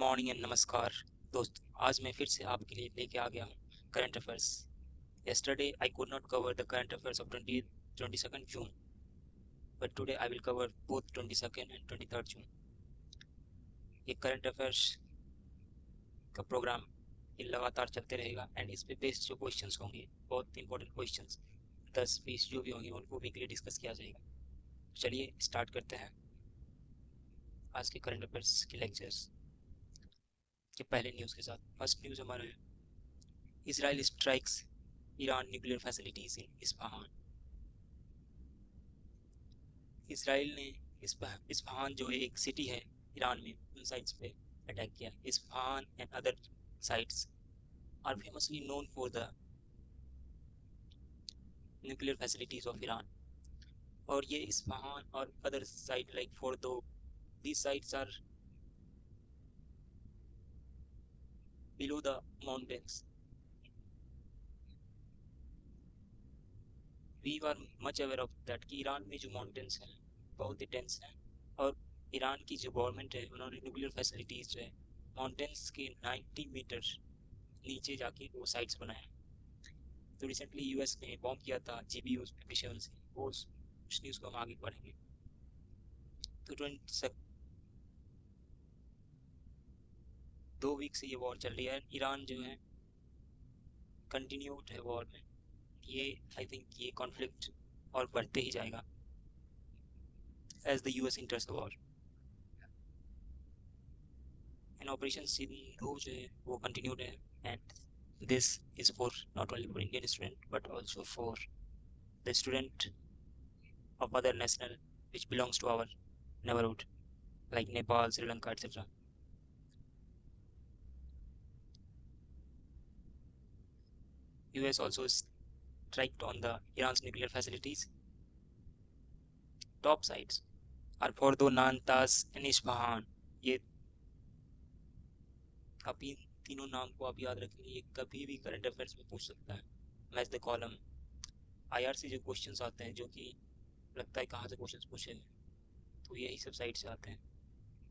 Morning and नमस्कार दोस्त। आज मैं फिर से आपके लिए लेके आ गया हूँ current affairs. yesterday I could not cover the current affairs of 22nd June, but today I will cover both 22nd and 23rd June. ये करंट अफेयर्स का प्रोग्राम ये लगातार चलते रहेगा एंड इस पे बेस्ड जो क्वेश्चंस होंगे, बहुत इंपॉर्टेंट क्वेश्चंस 10-20 जो भी होंगे उनको वीकली डिस्कस किया जाएगा। चलिए स्टार्ट करते हैं आज के करंट अफेयर्स के लेक्चर्स के पहले न्यूज़ के साथ। फर्स्ट न्यूज़ हमारा है, Israel strikes Iran nuclear facilities in Isfahan. Israel ने इस्फहान जो एक सिटी है ईरान में, उन साइट्स पे अटैक किया। Isfahan and other sites are famously known for the nuclear facilities of Iran. और ये इस्फहान और अदर साइट लाइक फॉर दो these sites are below the mountains. We were much aware of that कि Iran में जो mountains हैं बहुत ही dense हैं, और ईरान की जो गवर्नमेंट है उन्होंने न्यूक्लियर फैसिलिटीज जो है माउंटेन्स के 90 मीटर नीचे जाके वो साइट्स बनाए। तो रिसेंटली यूएस ने बॉम्ब किया था GBU 57 से, वो उस न्यूज़ को हम आगे पढ़ेंगे। तो 2 वीक से ये वॉर चल रही है, ईरान जो है कंटिन्यूड है वॉर में। ये आई थिंक ये कॉन्फ्लिक्ट और बढ़ते ही जाएगा as the US enters the war. And operation Sindoor जो है वो कंटिन्यूड है, and this is for not only for Indian student but also for the student of other national which belongs to our neighborhood like Nepal, Sri Lanka, etc. US also striked on the Iran's nuclear facilities. Top sites are Fordo, Natanz and Isfahan. ये अभी तीनों नाम को आप याद रखेंगे, ये कभी भी करंट अफेयर्स में पूछ सकता है। मैच द कॉलम IR से जो क्वेश्चंस आते हैं जो कि लगता है कहाँ से क्वेश्चंस पूछे, तो यही सब साइट से आते हैं।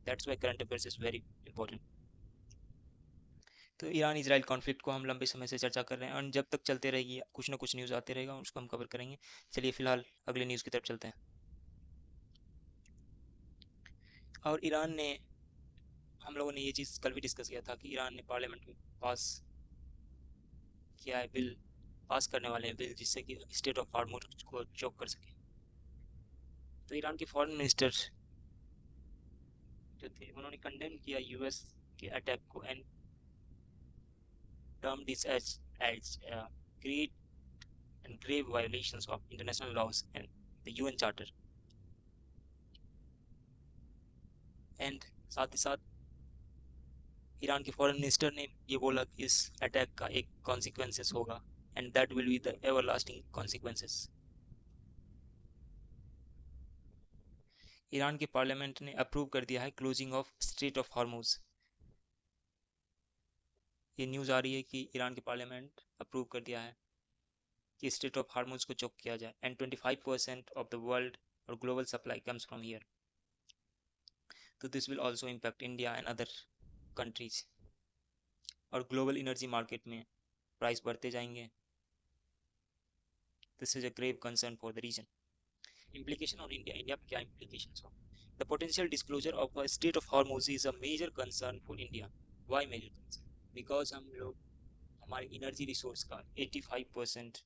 That's why current affairs is very important. तो ईरान इजराइल कॉन्फ्लिक्ट को हम लंबे समय से चर्चा कर रहे हैं और जब तक चलते रहेगी कुछ ना कुछ न्यूज़ आते रहेगा, उसको हम कवर करेंगे। चलिए फिलहाल अगले न्यूज़ की तरफ चलते हैं। और ईरान ने, हम लोगों ने ये चीज़ कल भी डिस्कस किया था कि ईरान ने पार्लियामेंट में पास किया है बिल, पास करने वाले हैं बिल जिससे कि स्टेट ऑफ हार्मोज को चोक कर सके। तो ईरान के फॉरेन मिनिस्टर जो थे उन्होंने कंडेम किया यूएस के अटैक को and termed this as great and grave violations of international laws and the UN Charter. And साथ ही साथ ईरान के फॉरेन मिनिस्टर ने ये बोला कि इस अटैक का एक कॉन्सिक्वेंसेस होगा and that will be the everlasting consequences. Iran के पार्लियामेंट ने अप्रूव कर दिया है क्लोजिंग ऑफ स्ट्रेट ऑफ हार्मोज। ये न्यूज़ आ रही है कि ईरान के पार्लियामेंट अप्रूव कर दिया है कि स्ट्रेट ऑफ हार्मोज को चोक किया जाए एंड 25% ऑफ द वर्ल्ड और global supply comes from here. तो this will also impact India and other countries, और ग्लोबल एनर्जी मार्केट में प्राइस बढ़ते जाएंगे। This is a grave concern for the region. Implication on India, India में क्या implications हो? The potential disclosure of a state of Hormuz is a major concern for India. Why major concern? Because हम लोग हमारे energy resource का 85%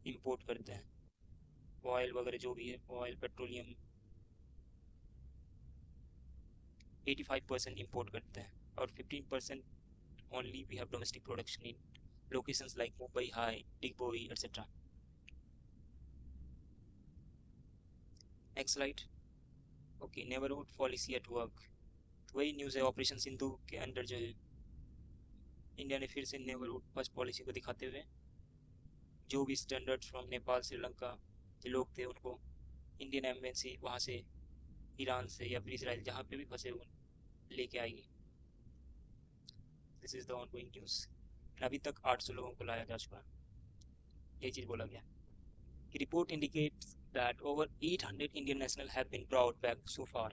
import करते हैं, oil वगैरह जो भी है, ऑयल पेट्रोलियम 85% इंपोर्ट करते हैं, और 15% only we have domestic production in locations like Mumbai High, Digboi, etc. Next slide. Okay, neighborhood policy at work. वही न्यूज़ है, ऑपरेशन सिंधु के अंडर जो है इंडिया ने फिर से नेबरहुड फर्स्ट पॉलिसी को दिखाते हुए जो भी स्टैंडर्ड्स फ्रॉम नेपाल, श्रीलंका के लोग थे उनको इंडियन एम्बेसी वहाँ से ईरान से या फिर इसराइल जहाँ पे भी फंसे हुए लेके आएगी। This is the ongoing news. अभी तक 800 लोगों को लाया जा चुका है, ये चीज़ बोला गया। Report indicates that over 800 Indian nationals have been brought back so far.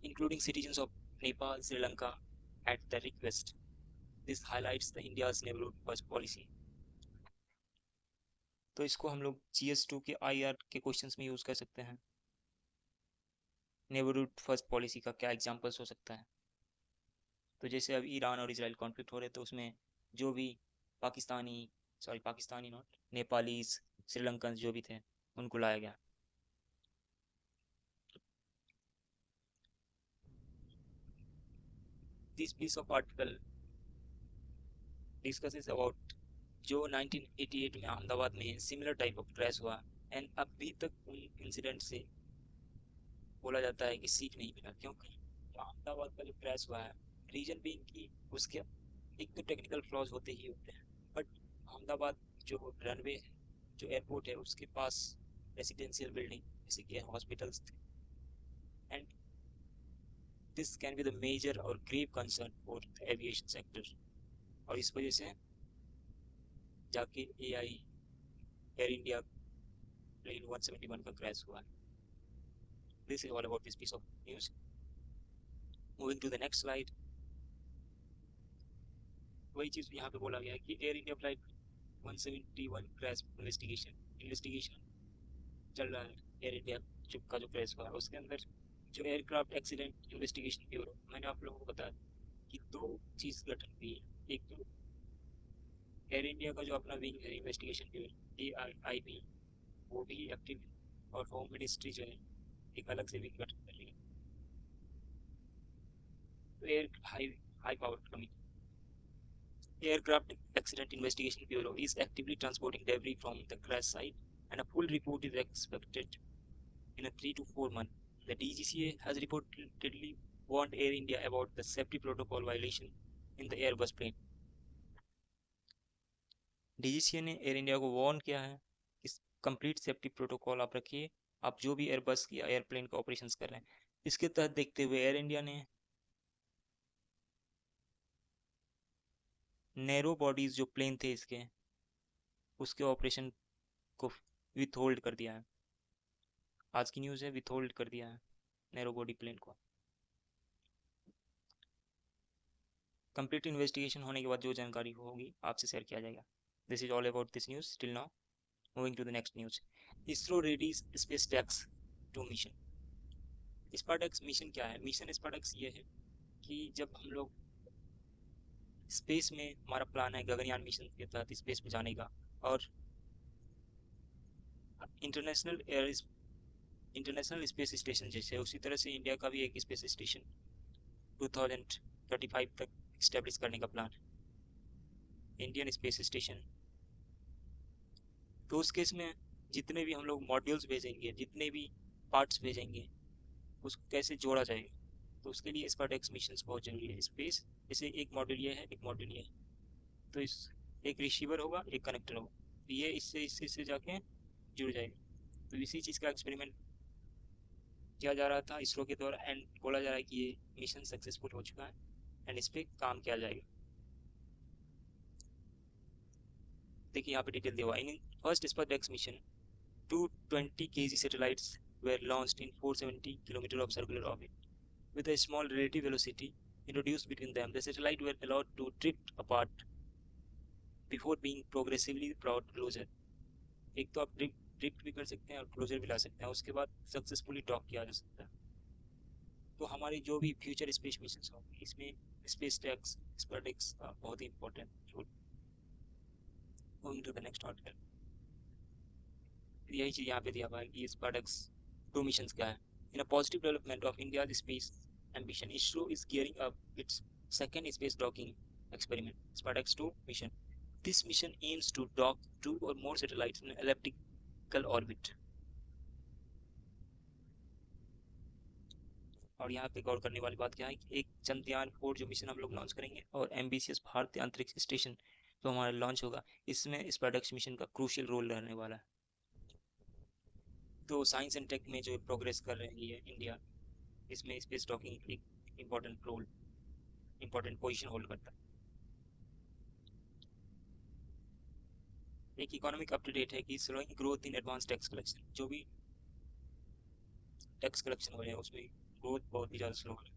including citizens of Nepal, Sri Lanka, at the request. This highlights the India's neighborhood first policy. तो इसको हम लोग GS2 के IR के क्वेश्चंस में use कर सकते हैं। नेबरहुड फर्स्ट पॉलिसी का क्या एग्जांपल्स हो सकता है? तो जैसे अब ईरान और इजराइल कॉन्फ्लिक्ट हो रहे तो उसमें जो भी पाकिस्तानी नॉट नेपालीज, श्रीलंकन जो भी थे उनको लाया गया। This piece of article discusses about जो 1988 में अहमदाबाद में सिमिलर टाइप ऑफ क्रैश हुआ एंड अभी तक उन इंसिडेंट से बोला जाता है कि सीख नहीं मिला, क्योंकि अहमदाबाद का जो क्रैश हुआ है रीजन भी कि उसके एक तो टेक्निकल फ्लॉज होते ही होते हैं, बट अहमदाबाद जो रनवे है, जो एयरपोर्ट है, उसके पास रेसिडेंशियल बिल्डिंग जैसे कि हॉस्पिटल्स थे and this can be the major और grave concern for the aviation sector. और इस वजह से जाके एयर इंडिया प्लेन 171 का क्रैश हुआ। This is all about this piece of news. Moving to the next slide. वही चीज यहाँ पे बोला गया है कि Air India flight 171 crash investigation चल रहा है। एयर इंडिया का जो क्रैश हुआ है उसके अंदर जो एयरक्राफ्ट एक्सीडेंट इन्वेस्टिगेशन ब्यूरो, मैंने आप लोगों को बताया कि दो चीज गठन हुई है। एक तो एयर इंडिया का जो अपना विंग है इन्वेस्टिगेशन ब्यूरो AIIB, वो भी एक्टिव है, और होम मिनिस्ट्री जो है एक अलग से विंग गठन कर रही है। तो air high power committee Aircraft Accident Investigation Bureau is actively transporting debris from the crash site, and a full report is expected in a 3 to 4 months. The DGCA has reportedly warned Air India about the safety protocol violation in the Airbus plane. DGCA ने air India को warn किया है कि complete safety protocol आप रखिए, आप जो भी एयरबस की एयरप्लेन का ऑपरेशंस कर रहे हैं। इसके तहत देखते हुए एयर इंडिया ने नैरो बॉडीज जो प्लेन थे इसके, उसके ऑपरेशन को विथ होल्ड कर दिया है। आज की न्यूज़ है, विथ होल्ड कर दिया है नैरो बॉडी प्लेन को। कंप्लीट इन्वेस्टिगेशन होने के बाद जो जानकारी होगी आपसे शेयर किया जाएगा। This is all about this news till now. Moving to the next news. ISRO readies SpaDeX two mission. SpaDeX mission क्या है? मिशन स्पार्टैक्स ये है कि जब हम लोग स्पेस में, हमारा प्लान है गगनयान मिशन के तहत स्पेस में जाने का, और इंटरनेशनल स्पेस स्टेशन जैसे उसी तरह से इंडिया का भी एक स्पेस स्टेशन 2035 तक इस्टेब्लिश करने का प्लान है, इंडियन स्पेस स्टेशन। तो उस केस में जितने भी हम लोग मॉड्यूल्स भेजेंगे, जितने भी पार्ट्स भेजेंगे, उसको कैसे जोड़ा जाएगा, तो उसके लिए स्पार्टैक्स मिशन बहुत जरूरी है। स्पेस जैसे एक मॉड्यूल ये है, एक मॉड्यूल ये है, तो इस एक रिसीवर होगा, एक कनेक्टर होगा, तो ये इससे जाके जुड़ जाएगा। तो इसी चीज़ का एक्सपेरिमेंट किया जा रहा था इसरो के द्वारा, एंड बोला जा रहा है कि ये मिशन सक्सेसफुल हो चुका है एंड इस पर काम किया जाएगा। देखिए यहाँ पे डिटेल दिया हुआ है। In first SpaDeX mission 220 kg satellites were launched in 470 km of circular orbit with a small relative velocity introduced between them. The satellites were allowed to drift apart before being progressively brought closer. एक तो आप drift भी कर सकते हैं और closure भी ला सकते हैं, उसके बाद सक्सेसफुली डॉक किया जा सकता है। तो हमारी जो भी फ्यूचर स्पेस मिशन होंगे इसमें स्पेस टैक्स स्पार्टैक्स का बहुत ही important role. Moving to the next article. यही चीज़ यहाँ पे दिया हुआ है कि स्पार्टैक्स 2 मिशन क्या है। In a positive development of India space ambition, ISRO is gearing up its second space docking experiment, SpaceX 2 mission. This mission aims to dock 2 or more satellites in elliptical orbit. और यहाँ पे गौर करने वाली बात क्या है कि एक चंद्रयान 4 जो मिशन हम लोग लॉन्च करेंगे, और एम्बिशियस भारतीय अंतरिक्ष स्टेशन जो हमारा लॉन्च होगा, इसमें SpaceX मिशन का क्रूशियल रोल रहने वाला है। तो साइंस एंड टेक में जो प्रोग्रेस कर रही है इंडिया, इसमें स्पेस डॉकिंग एक इम्पोर्टेंट पोजीशन होल्ड करता है। एक इकोनॉमिक अपडेट है कि slowing growth in advance tax collection, जो भी टैक्स कलेक्शन हो रहे हैं उसमें ग्रोथ बहुत ही ज़्यादा स्लो है।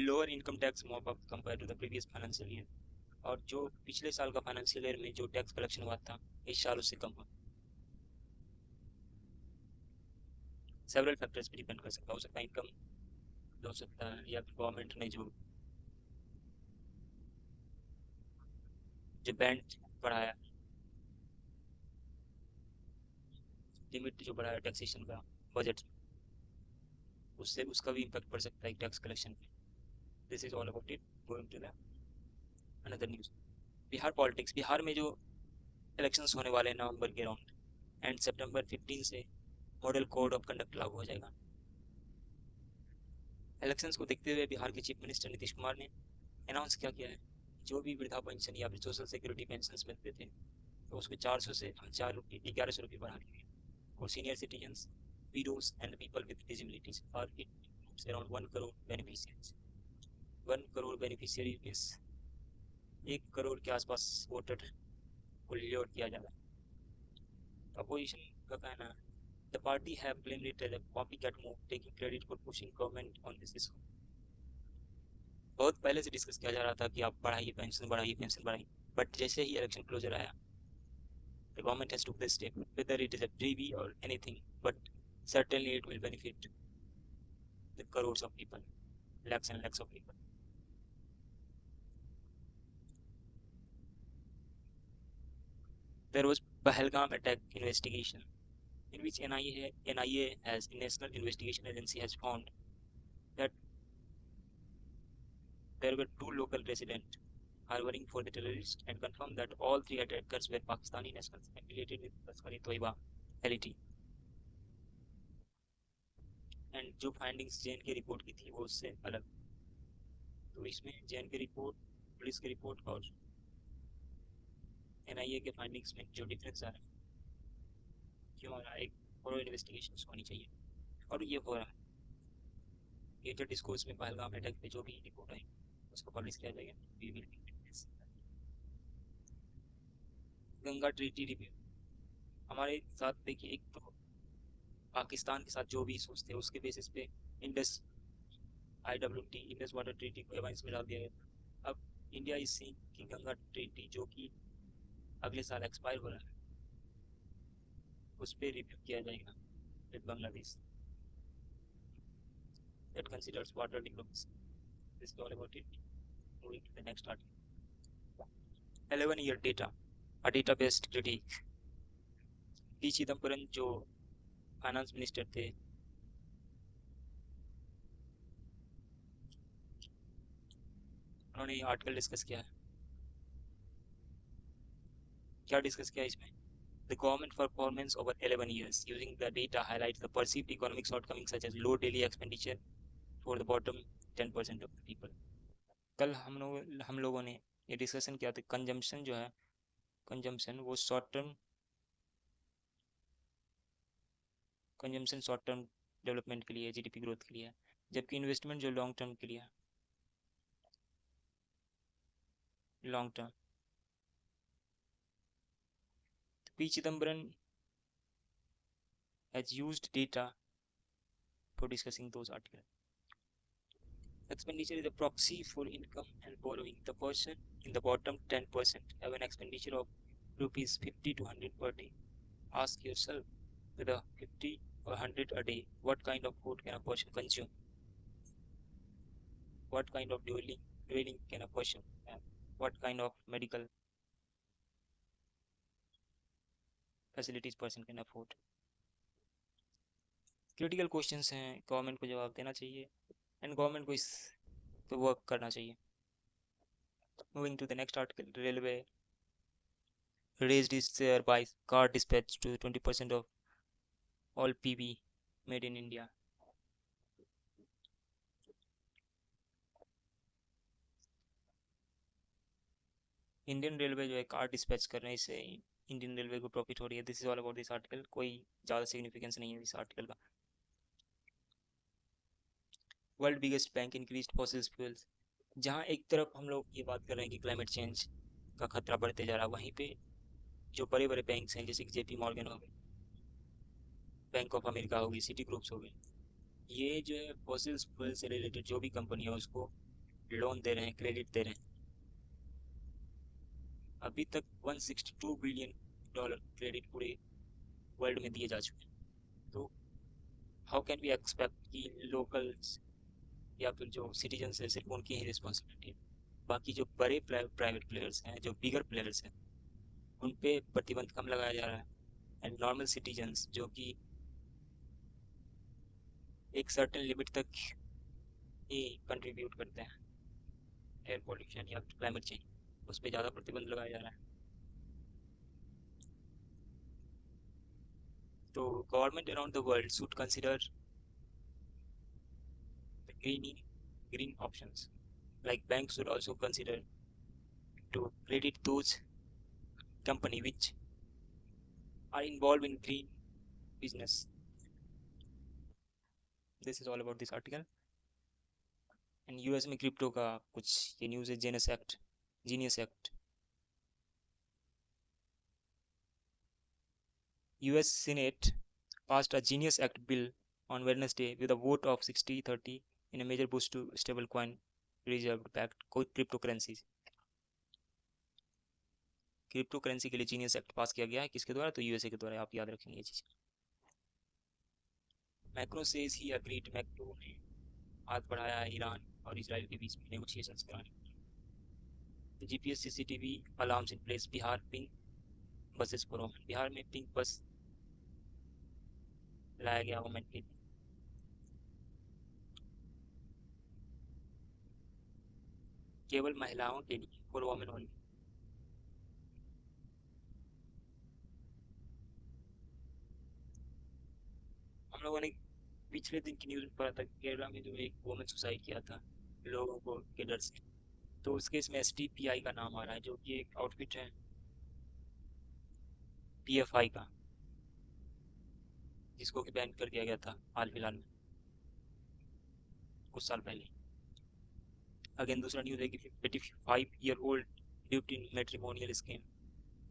Lower income tax mop up compare to the previous financial year, और जो पिछले साल का फाइनेंशियल ईयर में जो टैक्स कलेक्शन हुआ था इस साल उससे कम हुआ। सेवरल फैक्टर्स पे डिपेंड कर सकता हो सकता है इनकम हो सकता है, या फिर गवर्नमेंट ने जो बैंड बढ़ाया, लिमिट जो बढ़ाया टैक्सेशन का बजट, उससे उसका भी इम्पैक्ट पड़ सकता है टैक्स कलेक्शन पे। This is all about it. Going to the another news. Bihar politics. Bihar में जो इलेक्शंस होने वाले हैं नवंबर के अराउंड, एंड सितंबर 15 से मॉडल कोड ऑफ कंडक्ट लागू हो जाएगा। इलेक्शंस को देखते हुए बिहार के चीफ मिनिस्टर नीतीश कुमार ने अनाउंस क्या किया है, जो भी वृद्धा पेंशन या फिर सोशल सिक्योरिटी पेंशन मिलते थे तो उसको 400 से हम 4 रुपये 1100 रुपये बढ़ा दिए। For senior citizens, widows and people with disabilities, or it includes around 1 crore beneficiaries. 1 crore beneficiary is 1 crore के आसपास वोटर को रिवॉर्ड किया जा रहा है। अपोजिशन का कहना है the party have blamed it as a copycat move, taking credit for pushing government on this issue. बहुत पहले से डिस्कस किया जा रहा था कि आप बढ़ाइए पेंशन बढ़ाइए, बट जैसे ही इलेक्शन क्लोजर आया, the government has took this step, whether it is a freebie or anything, but certainly it will benefit the crores of people, lakhs and lakhs of people. There was Pahalgam attack investigation, in which NIA as the National Investigation Agency has found that there were 2 local residents harboring for the terrorists, and confirmed that all 3 attackers were Pakistani nationals and related with Lashkar Toiba LT. And जो findings जेन की report की थी वो उससे अलग, तो इसमें जेन की रिपोर्ट, पुलिस की रिपोर्ट और NIA के फाइंडिंग्स में जो डिफरेंस आ रहा है, क्यों आ रहा है, एक थोड़ा इन्वेस्टिगेशन होनी चाहिए, और ये हो रहा है। गेटेड डिस्कोर्स में पहलगाम अटैक पे जो भी रिपोर्ट आई उसको पब्लिश किया जाएगा। We will Ganga treaty review. हमारे साथ देखिए, एक तो पाकिस्तान के साथ जो भी इशूज थे उसके बेसिस पे Indus IWT Indus water treaty को एवाइंस में डाल दिया गया। अब इंडिया इज सीइंग कि गंगा ट्रीटी जो कि अगले साल एक्सपायर हो रहा है उस पर रिव्यू किया जाएगा with Bangladesh that considers water diplomacy. This is all about it. Moving to the next article. 11-year data, a data-based critique. P. Chidambaram जो फाइनेंस मिनिस्टर थे, उन्होंने आर्टिकल डिस्कस किया है। क्या डिस्कस किया इसमें? The government performance over 11 years using the data highlights the perceived economic shortcomings such as low daily expenditure for the bottom 10% of the people. कल हम लोगों ने ये डिस्कशन किया था, कंजम्पशन जो है, कंजम्पशन वो शॉर्ट टर्म डेवलपमेंट के लिए, GDP ग्रोथ के लिए, जबकि इन्वेस्टमेंट जो लॉन्ग टर्म के लिए है, long term. P. Chidambaram has used data for discussing those articles. Expenditure is a proxy for income and borrowing. The person in the bottom 10% have an expenditure of rupees 50 to 100 per day. Ask yourself, with a 50 or 100 a day, what kind of food can a person consume? What kind of dwelling can a person have? What kind of medical facilities person can afford? Critical questions हैं, government को जवाब देना चाहिए and government को इस पे work करना चाहिए। Moving to the next article, railway raised its share by car dispatch to 20% of all PV made in India. Indian railway जो है कार डिस्पैच कर रहे हैं, इससे इंडियन रेलवे को प्रॉफिट हो रही है। This is all about this article, कोई ज़्यादा सिग्निफिकेंस नहीं है इस आर्टिकल का। World biggest bank increase fossil fuels. जहाँ एक तरफ हम लोग ये बात कर रहे हैं कि क्लाइमेट चेंज का खतरा बढ़ते जा रहा है, वहीं पे जो बड़े बड़े बैंक्स हैं जैसे कि JP मॉर्गन हो गए, बैंक ऑफ अमेरिका हो गई, सिटी ग्रुप्स हो गए, ये जो है फॉसिल फ्यूल से रिलेटेड जो भी कंपनी है उसको लोन दे रहे हैं, क्रेडिट दे रहे हैं। अभी तक 162 बिलियन डॉलर क्रेडिट पूरे वर्ल्ड में दिए जा चुके हैं। तो हाउ कैन वी एक्सपेक्ट कि लोकल्स या फिर जो सिटीजन्स है सिर्फ उनकी ही रिस्पॉन्सिबिलिटी है? बाकी जो बड़े प्राइवेट प्लेयर्स हैं, जो बिगर प्लेयर्स हैं, उन पे प्रतिबंध कम लगाया जा रहा है। एंड नॉर्मल सिटीजन्स जो कि एक सर्टेन लिमिट तक ही कंट्रीब्यूट करते हैं एयर पॉल्यूशन या क्लाइमेट चेंज, उस पर ज़्यादा प्रतिबंध लगाया जा रहा है। तो government around the world should consider the green options. Like banks should also consider to credit those company which are involved in green business. This is all about this article. And US में crypto का कुछ ये news है, genius act. US senate passed a Genius Act bill on Wednesday with a vote of 60-30 in a major boost to stablecoin reserve backed cryptocurrencies. Crypto currency के लिए genius act पास किया गया है, किसके द्वारा? तो यूएसए के द्वारा। आप याद रखेंगे ये चीज। Macro says he agreed. Macro ने हाथ बढ़ाया है ईरान और इजराइल के बीच में नेगोशिएशंस कराने। GPS CCTV alarms in place. Bihar pink buses for women. Bihar में पिंक बस लाया गया वोमेन के लिए। केवल महिलाओं के लिए, फॉर वोमेन ओनली। हम लोगों ने पिछले दिन की न्यूज़ में पढ़ा था केरला में जो एक वोमेन सुसाइड किया था लोगों को के डर से। तो उस केस में एसटीपीआई का नाम आ रहा है, जो कि एक आउटफिट है पीएफआई का, जिसको कि बैन कर दिया गया था हाल फिलहाल में, कुछ साल पहले। अगेन दूसरा न्यूज़ है कि 85-year-old ड्यूट इन मैट्रिमोनियल स्कीम,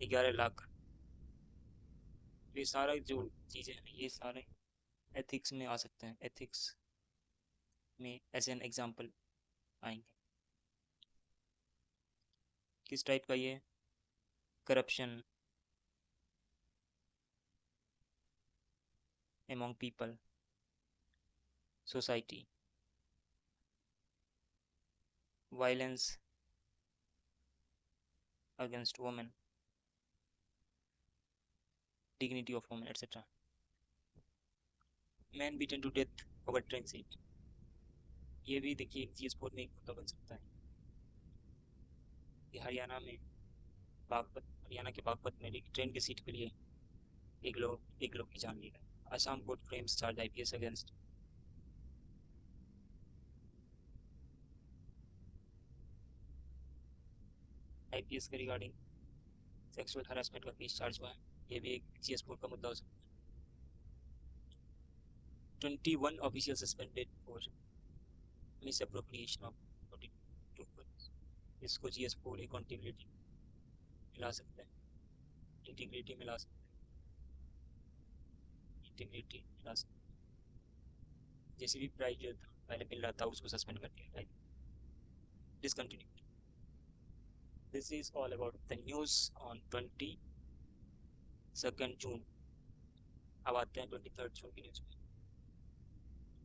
11 लाख। ये सारा जो चीज़ें हैं ये सारे एथिक्स में आ सकते हैं, एथिक्स में एज एन एग्जाम्पल आएंगे। किस टाइप का ये? Corruption among people, society, violence against women, dignity of women, etc. Man beaten to death over train seat। ये भी देखिए एक चीज स्पोर्ट में एक मुद्दा बन सकता है कि हरियाणा के बागपत में एक ट्रेन की सीट के लिए एक लोग की जान ली गई। Assam court frames charge IPS against. IPS के रिगार्डिंग सेक्सुअल हरासमेंट का केस चार्ज हुआ है। ये भी एक जीएसपोर्ट का मुद्दा हो सकता है। 21 official suspended for misappropriation of 42 crores। इसको जीएसपोर्ट अकाउंटेबिलिटी मिला सकते हैं, इंटीग्रिटी मिला सकते हैं, इंटीग्रिटी मिला सकते हैं। जैसे भी प्राइस जो था पहले मिल रहा था उसको सस्पेंड कर दिया गया, discontinue. This is all about the news on 22 जून। अब आते हैं 23 जून की न्यूज़ में।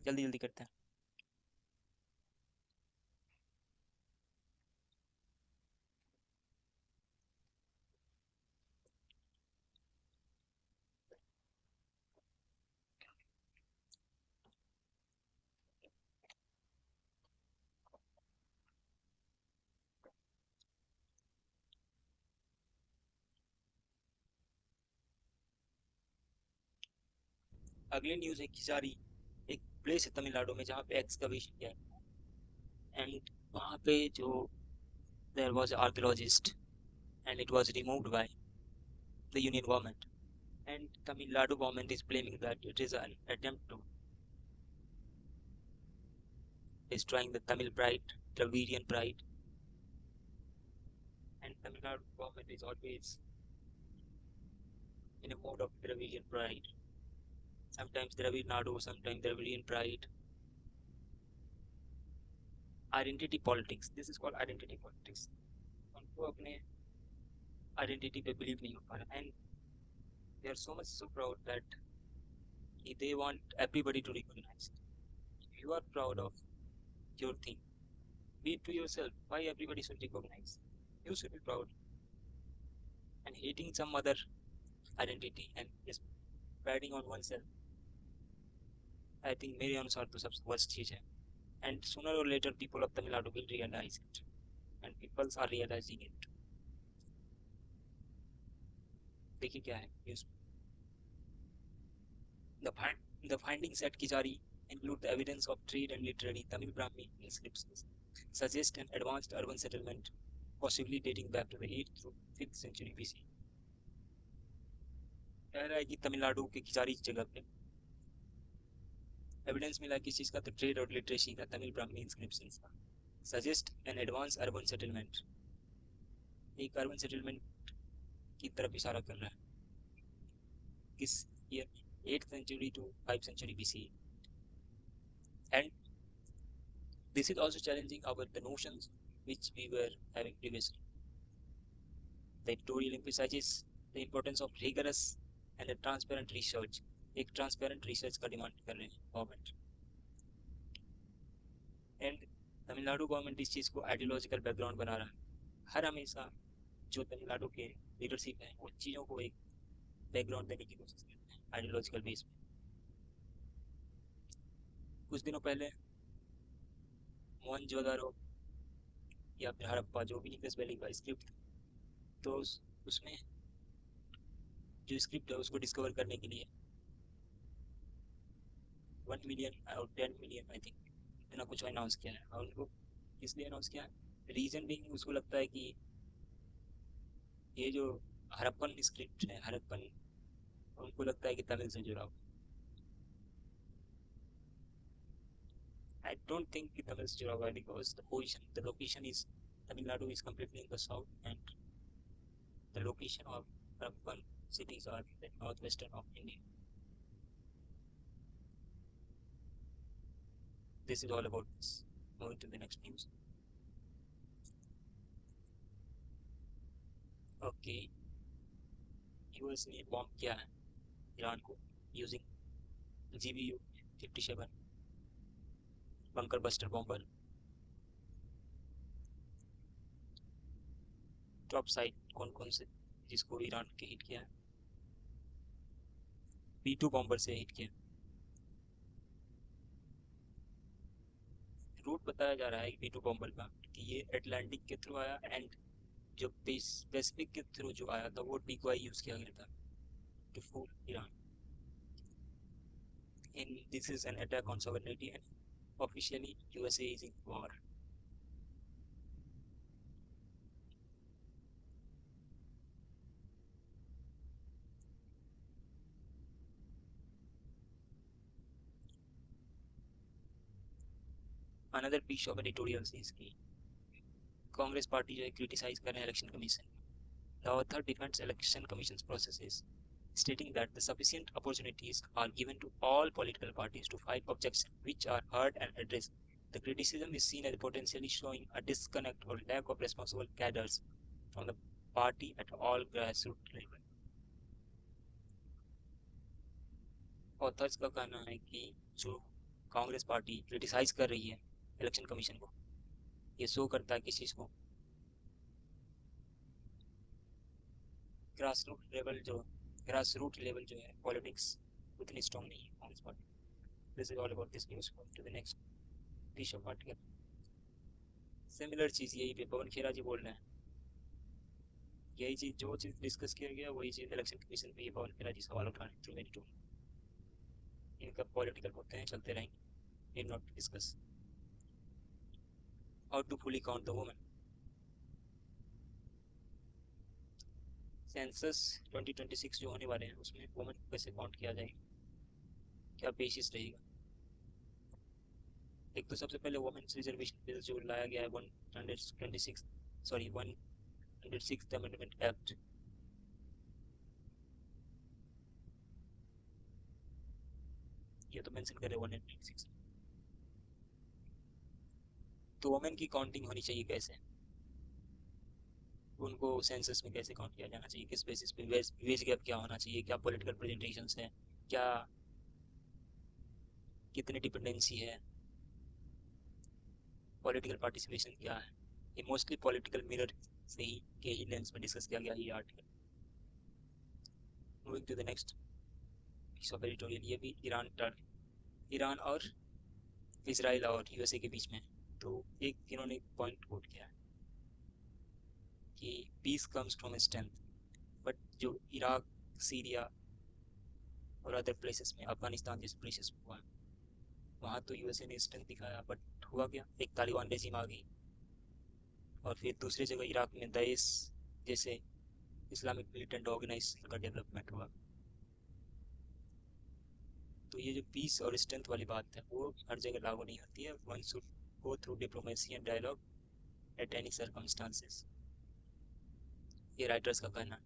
जल्दी जल्दी करते हैं। अगली न्यूज़ है खिजारी, एक प्लेस है तमिलनाडु में जहाँ पे एक्सकवेशन किया एंड वहाँ पे जो there was archaeologist and it was removed by the union government and Tamil Nadu government is blaming that it is an attempt to destroying the Tamil pride, Dravidian pride, and Tamil Nadu government is always in a mode of Dravidian pride. Sometimes Dravid Nadu, sometimes Dravidian pride. Identity politics, this is called identity politics. उनको अपने identity पे believe नहीं हो पा रहा and they are so much so proud that they want everybody to recognize. You are proud of your thing. Be it to yourself. Why everybody should recognize? You should be proud. And hating some other identity and just priding on oneself, I think मेरे अनुसार तो सबसे worst चीज है. And sooner or later, people of Tamil Nadu will realize it, and people are realizing it. देखिए क्या है news. The the findings at Kijari include the evidence of trade and literary Tamil Brahmi inscriptions, suggest an advanced urban settlement, possibly dating back to the 8th through 5th century BC. कह रहा है कि तमिलनाडु के किचारी जगह पे evidence मिला किस चीज़ का, तो ट्रेड और लिटरेसी का, तमिल ब्राह्मी इंस्क्रिप्शंस का, suggest an advance urban settlement, एक अर्बन सेटलमेंट की तरफ इशारा कर रहा है किस year 8th century to 5th century BC. And this is also challenging our the notions which we were having previously. The editorial emphasizes the importance of rigorous and a transparent research. एक transparent research का demand कर रहे हैं government. And Tamil Nadu government इस चीज़ को ideological background बना रहा है. हर हमेशा जो तमिलनाडु के लीडरशिप है वो चीज़ों को एक बैकग्राउंड देने की कोशिश करते हैं आइडियोलॉजिकल बेस पे. कुछ दिनों पहले मोहनजोदारो या फिर हड़प्पा जो भी इंडस वैली का स्क्रिप्ट, तो उसमें जो स्क्रिप्ट है उसको डिस्कवर करने के लिए 1 मिलियन और 10 मिलियन आई थिंक इतना कुछ अनाउंस किया है. और उनको इसलिए अनाउंस किया है, रीजन भी उसको लगता है कि ये जो हड़प्पन स्क्रिप्ट है, हड़प्पन, उनको लगता है कि तमिल से जुड़ा हुआ. I don't think कि तमिल से जुड़ा हुआ है because the location is Tamil Nadu is completely in the south and the location of Harappan cities are in the northwestern of India. This is all about this. Moving to the next news. Okay, US ने bomb किया है Iran को using GBU-57 bunker buster bomber. Top site कौन कौन से जिसको Iran के hit किया है? B2 बॉम्बर से हिट किया. रूट बताया जा रहा है B2 बॉम्बर का कि ये अटलांटिक के थ्रू आया एंड जो पैसिफिक के थ्रू जो आया था वो डिकॉय यूज किया गया था to fool Iran. And this is an attack on sovereignty and officially USA is in war. Another piece of editorials is कि कांग्रेस पार्टी जो है क्रिटिसाइज कर रहे हैं election commission. The author defends election commission's processes, stating that the sufficient opportunities are given to all political parties to file objections which are heard and addressed. The criticism is seen as potentially showing a disconnect or lack of responsible cadres from the party at all grassroots level. Authors का कहना है कि जो Congress party criticise कर रही है election commission को, ये शो करता है किस चीज़ को, ग्रास रूट लेवल जो है पॉलिटिक्स उतनी स्ट्रॉन्ग नहीं है Congress party. This is all about this news. To the next piece of article. Similar चीज़ यही पे पवन खेरा जी बोल रहे हैं, यही चीज़ जो चीज़ डिस्कस किया गया वही चीज़ इलेक्शन कमीशन पे ये पवन खेरा जी सवाल उठा रहे हैं थ्रू मेरी टू. इनका पॉलिटिकल होते हैं, चलते रहेंगे. In not discuss how to fully count the women. Census 2026 जो होने वाले हैं उसमें वुमेन को कैसे काउंट किया जाएगा, क्या बेसिस रहेगा. एक तो सबसे पहले वुमेन्स रिजर्वेशन बिल जो लाया गया है 106th अमेंडमेंट एक्ट, ये तो मेंशन करे 106. तो वोमेन की काउंटिंग होनी चाहिए कैसे, उनको सेंसस में कैसे काउंट किया जाना चाहिए, किस बेसिस पे, वेज गैप क्या होना चाहिए, क्या पॉलिटिकल प्रेजेंटेशंस है, क्या कितनी डिपेंडेंसी है, पॉलिटिकल पार्टिसिपेशन क्या है। ये मोस्टली पॉलिटिकल मिरर से ही के ही लेंस में डिस्कस किया गया ये article. Moving to the next piece of editorial, ये भी ईरान और इसराइल और यूएसए के बीच में। तो एक इन्होंने पॉइंट कोट किया है कि peace comes from strength, but जो इराक, सीरिया और अदर प्लेसेस में, अफगानिस्तान जैसे प्लेसेस हुआ है, वहाँ तो यूएसए ने स्ट्रेंथ दिखाया, बट हुआ क्या, एक तालिबान रेजिम आ गई। और फिर दूसरी जगह इराक में दाइश जैसे इस्लामिक मिलिटेंट ऑर्गेनाइजेशन का डेवलपमेंट हुआ। तो ये जो पीस और स्ट्रेंथ वाली बात है वो हर जगह लागू नहीं होती है। One should go through diplomacy and dialogue at any circumstances, ये राइटर्स का कहना है।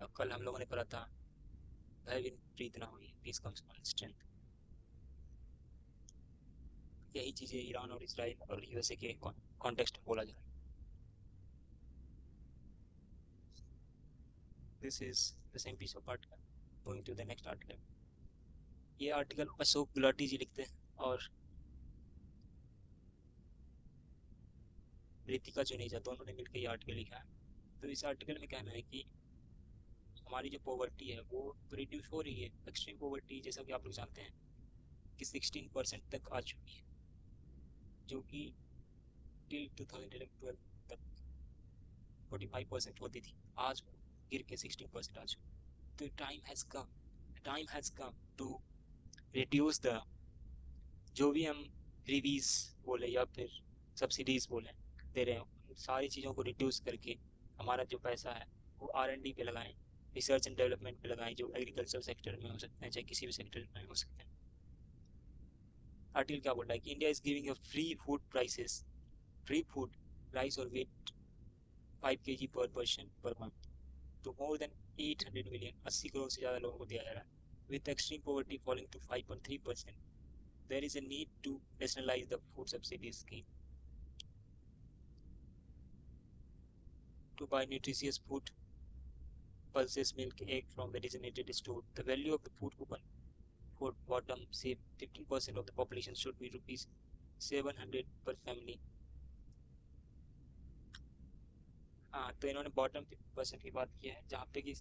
अब कल हम लोगों ने पढ़ा था भय बिन प्रीत ना हुई, पीस कम्स फ्रॉम स्ट्रेंथ। यही चीज़ें ईरान और इसराइल और यूएसए के कॉन्टेक्स्ट में बोला जा रहा है। This is the same piece of article. Going to the next article, ये आर्टिकल अशोक गुलाटी जी लिखते हैं और रितिका जुनेजा दोनों ने मिलकर ये आर्टिकल लिखा है। तो इस आर्टिकल में कहना है कि हमारी जो पॉवर्टी है वो रिड्यूस हो रही है। एक्सट्रीम पॉवर्टी जैसा कि आप लोग जानते हैं कि 16% तक आ चुकी है, जो कि टिल 2012 तक 45% होती थी, आज वो गिर के 16% आ चुकी। तो time has come to reduce the, जो भी हम रिवीज बोले या फिर सब्सिडीज बोले दे रहे हो, सारी चीज़ों को रिड्यूस करके हमारा जो पैसा है वो R&D पे लगाएं, रिसर्च एंड डेवलपमेंट पे लगाएं, जो एग्रीकल्चर सेक्टर में हो सकते हैं चाहे किसी भी सेक्टर में हो सकते हैं। आर्टिकल क्या बोल रहा है कि India is giving a free food rice और वेट 5 kg पर पर्सन पर मंथ तो मोर देन 800 मिलियन, 80 करोड़ से ज़्यादा लोगों को दिया जा रहा है। With extreme poverty falling to 5.3%, there is a need to nationalize the food subsidy scheme to buy nutritious food, pulses, milk, egg from the designated store. The value of the food coupon for bottom, say 15% of the population should be rupees 700 per family। हाँ, तो इन्होंने bottom 50% की बात की है जहाँ पे कि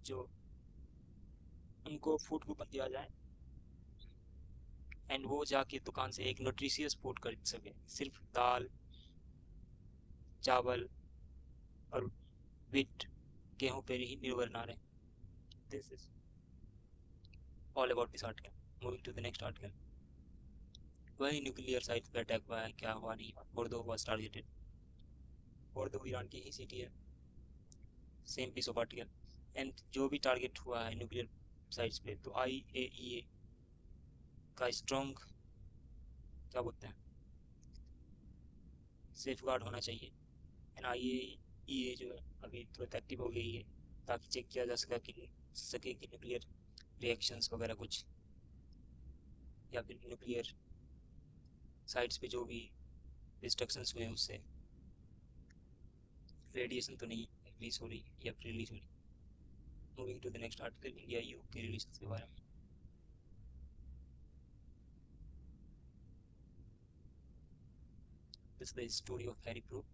जो उनको फूड कूपन दिया जाए एंड वो जाके दुकान से एक न्यूट्रिशियस फूड खरीद सके, सिर्फ दाल, चावल और व्हीट, गेहूं पर ही निर्भर ना रहे। This is all about this article. Moving to the next article, वही न्यूक्लियर साइट पे अटैक हुआ है, क्या हुआ नहीं हुआ, Fordow was targeted. Fordow Iran की ही सिटी है, same piece of article. And जो भी टारगेट हुआ है न्यूक्लियर साइट्स पे, तो IAEA का स्ट्रॉन्ग क्या बोलते हैं सेफ गार्ड होना चाहिए। एंड IAEA जो है अभी तुरंत एक्टिव हो गई है ताकि चेक किया जा सके कि न्यूक्लियर रिएक्शंस वगैरह कुछ, या फिर न्यूक्लियर साइट्स पे जो भी डिस्ट्रक्शंस हुए हैं उससे रेडिएशन तो नहीं रिलीज हो रही या फिर रिलीज हो रही। Moving to the next article, India U K relation के बारे में। This the story of Harry Brook.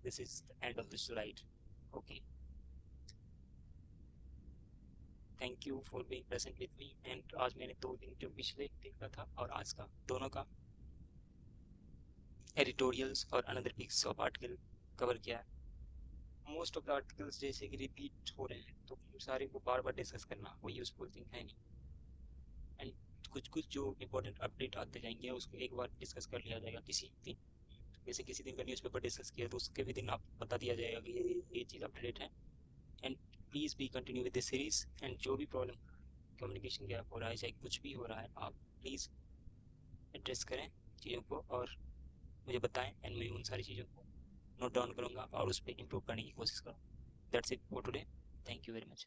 This is the end of the slide. Okay, thank you for being present with me. And आज मैंने 2 दिन, जो पिछले दिन का था और आज का, दोनों का एडिटोरियल्स और another piece of article cover किया है। मोस्ट ऑफ द आर्टिकल्स जैसे कि रिपीट हो रहे हैं तो सारे को बार बार डिस्कस करना कोई यूजफुल थिंग है नहीं। एंड कुछ कुछ जो इंपॉर्टेंट अपडेट आते जाएंगे उसको एक बार डिस्कस कर लिया जाएगा किसी दिन। जैसे किसी दिन का न्यूज़पेपर डिस्कस किया तो उसके भी दिन आप बता दिया जाएगा कि ये चीज़ अपडेट है। And please be continue with this series. And जो भी प्रॉब्लम, कम्युनिकेशन गैप हो रहा है चाहे कुछ भी हो रहा है, आप प्लीज़ एड्रेस करें चीज़ों को और मुझे बताएं एंड मैं उन सारी चीज़ों को नोट डाउन करूँगा और उस पर इम्प्रूव करने की कोशिश करूँ। That's it for today. Thank you very much.